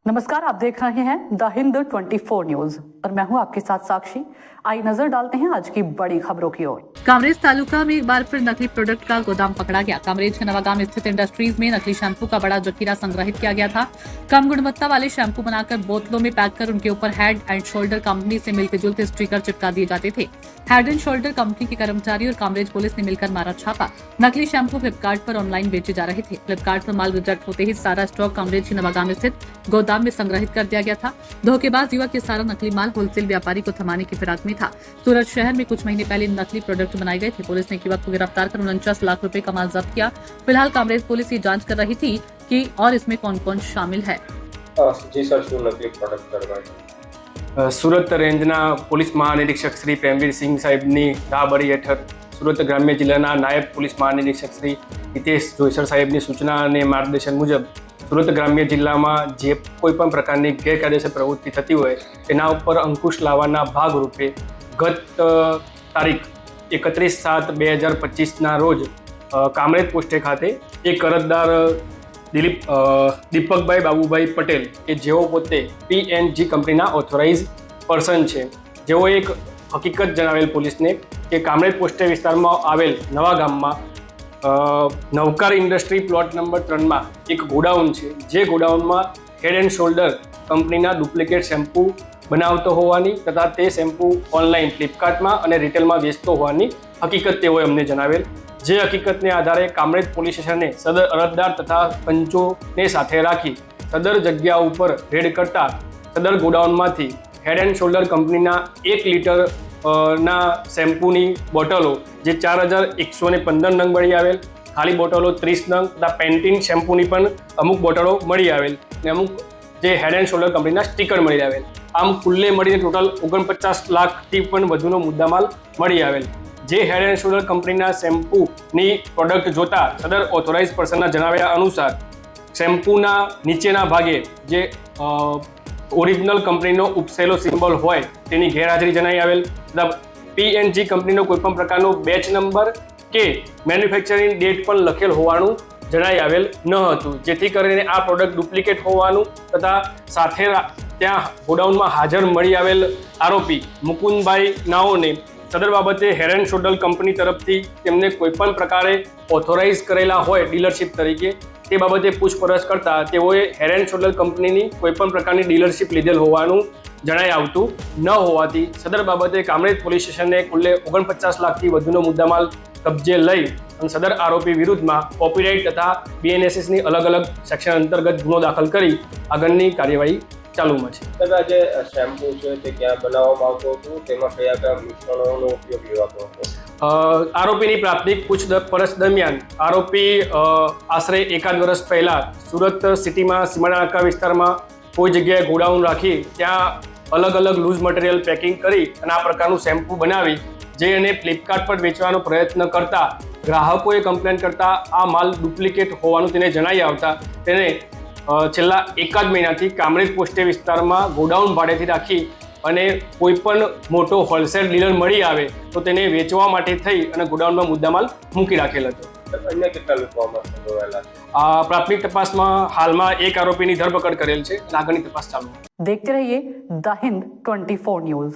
नमस्कार, आप देख रहे हैं द हिंद 24 न्यूज और मैं हूं आपके साथ साक्षी। आइए नजर डालते हैं आज की बड़ी खबरों की ओर। कामरेज तालुका में एक बार फिर नकली प्रोडक्ट का गोदाम पकड़ा गया। कामरेज के नवागांव स्थित इंडस्ट्रीज में नकली शैम्पू का बड़ा जखीरा संग्रहित किया गया था। कम गुणवत्ता वाले शैम्पू बनाकर बोतलों में पैक कर उनके ऊपर हेड एंड शोल्डर कंपनी से मिलते जुलते स्टिकर चिपका दिए जाते थे। हेड एंड शोल्डर कंपनी के कर्मचारी और कामरेज पुलिस ने मिलकर मारा छापा। नकली शैम्पू फ्लिपकार्ट पर ऑनलाइन बेचे जा रहे थे। फ्लिपकार्ट पर माल रिजेक्ट होते ही सारा स्टॉक कामरेज के नवागांव स्थित गोदाम में संग्रहित कर दिया गया था। धोखेबाज युवक ये सारा नकली माल होलसेल व्यापारी को थमाने की फिराक में था। सूरत शहर में कुछ महीने पहले नकली प्रोडक्ट बनाए गए थे। पुलिस ने युवक को गिरफ्तार कर 49 लाख रुपए का माल जब्त किया। फिलहाल कामरेज पुलिस ये जांच कर रही थी कि और इसमें कौन कौन शामिल है। जी सर, શું નકલી પ્રોડક્ટ કરવાય? સુરત રેન્જના પોલીસ મહાનિરીક્ષક શ્રી પ્રેમવીર સિંહ સાહેબની રાહબરી હેઠળ સુરત ગ્રામ્ય જિલ્લાના નાયબ પોલીસ મહાનિરીક્ષક શ્રી હિતેશ જોઈસર સાહેબની સૂચના અને માર્ગદર્શન મુજબ સુરત ગ્રામ્ય જિલ્લામાં જે કોઈપણ પ્રકારની ગેરકાયદેસર પ્રવૃત્તિ થતી હોય તેના ઉપર અંકુશ લાવવાના ભાગરૂપે ગત તારીખ 31/7/2025ના રોજ કામરેજ પોસ્ટે ખાતે એક અરજદાર દીપકભાઈ બાબુભાઈ પટેલ કે જેઓ પોતે PNG કંપનીના ઓથોરાઇઝ પર્સન છે, જેઓ એક હકીકત જણાવેલ પોલીસને કે કામરેજ પોસ્ટે વિસ્તારમાં આવેલ નવા ગામમાં નવકાર ઇન્ડસ્ટ્રી પ્લોટ નંબર 3માં એક ગોડાઉન છે, જે ગોડાઉનમાં હેડ એન્ડ શોલ્ડર કંપનીના ડુપ્લિકેટ શેમ્પૂ બનાવતો હોવાની તથા તે શેમ્પૂ ઓનલાઈન ફ્લિપકાર્ટમાં અને રિટેલમાં વેચતો હોવાની હકીકત તેઓએ અમને જણાવેલ। જે હકીકતને આધારે કામરેજ પોલીસ સ્ટેશને સદર અરજદાર તથા પંચોને સાથે રાખી સદર જગ્યા ઉપર રેડ કરતા સદર ગોડાઉનમાંથી હેડ એન્ડ શોલ્ડર કંપનીના 1 લીટર ના શેમ્પૂની બોટલો જે 4115 નંગ મળી આવેલ, ખાલી બોટલો 30 નંગ તથા પેન્ટીન શેમ્પૂની પણ અમુક બોટલો મળી આવેલ અને અમુક જે હેડ એન્ડ શોલ્ડર કંપનીના સ્ટીકર મળી આવેલ। આમ કુલ્લે મળીને ટોટલ 49 લાખથી પણ વધુનો મુદ્દામાલ મળી આવેલ। જે હેડ એન્ડ શોલ્ડર કંપનીના શેમ્પૂની પ્રોડક્ટ જોતા સદર ઓથોરાઇઝ પર્સનના જણાવ્યા અનુસાર શેમ્પૂના નીચેના ભાગે જે ઓરિજિનલ કંપનીનો ઉપસેલો સિમ્બોલ હોય તેની ગેરહાજરી જણાઈ આવેલ તથા PNG કંપનીનો કોઈપણ પ્રકારનો બેચ નંબર કે મેન્યુફેક્ચરિંગ ડેટ પણ લખેલ હોવાનું જણાઈ આવેલ ન હતું, જેથી કરીને આ પ્રોડક્ટ ડુપ્લિકેટ હોવાનું તથા સાથે ત્યાં ગોડાઉનમાં હાજર મળી આવેલ આરોપી મુકુંદભાઈ નાઓને સદર બાબતે હેડ એન્ડ શોલ્ડર કંપની તરફથી તેમને કોઈપણ પ્રકારે ઓથોરાઇઝ કરેલા હોય ડીલરશીપ તરીકે તે બાબતે પૂછપરછ કરતા તેઓએ હેડ એન્ડ શોલ્ડર કંપનીની કોઈપણ પ્રકારની ડીલરશીપ લીધેલ હોવાનું જણાઈ આવતું ન હોવાથી સદર બાબતે કામરેજ પોલીસ સ્ટેશને કુલ્લે 49 લાખથી વધુનો મુદ્દામાલ કબજે લઈ અને સદર આરોપી વિરુદ્ધમાં કોપીરાઇટ તથા BNSSની અલગ અલગ સેક્શન અંતર્ગત ગુનો દાખલ કરી આગળની કાર્યવાહી ચાલુમાં છે। દાદા, જે શેમ્પુ છે તે ક્યાં બનાવવામાં આવતો હતો, તેમાં કયા કયા મિશ્રણોનો ઉપયોગ લેવાતો હતો? આરોપીની પ્રાથમિક પૂછપરછ દરમિયાન આરોપી આશરે 1 વર્ષ પહેલા સુરત સિટીમાં સીમાડાનાકા વિસ્તારમાં કોઈ જગ્યાએ ગોડાઉન રાખી ત્યાં અલગ અલગ લૂઝ મટીરિયલ પેકિંગ કરી અને આ પ્રકારનું શેમ્પુ બનાવી જે એને ફ્લિપકાર્ટ પર વેચવાનો પ્રયત્ન કરતા ગ્રાહકોએ કમ્પ્લેન કરતા આ માલ ડુપ્લિકેટ હોવાનું તેને જણાઈ આવતા તેને છેલ્લા 1 મહિનાથી કામરેજ પોસ્ટે વિસ્તારમાં ગોડાઉન ભાડેથી રાખી અને કોઈપણ મોટો હોલસેલ ડીલર મળી આવે તો તેને વેચવા માટે થઈ અને ગોડાઉનમાં મુદ્દામાલ મૂકી રાખેલ હતો। અન્ય કેટલા લોકો આમાં સંડોવાયેલા છે? પ્રાથમિક તપાસમાં હાલમાં એક આરોપીની ધરપકડ કરેલ છે અને આગળની તપાસ ચાલુ। देखते रहिए द हिंद 24 न्यूज।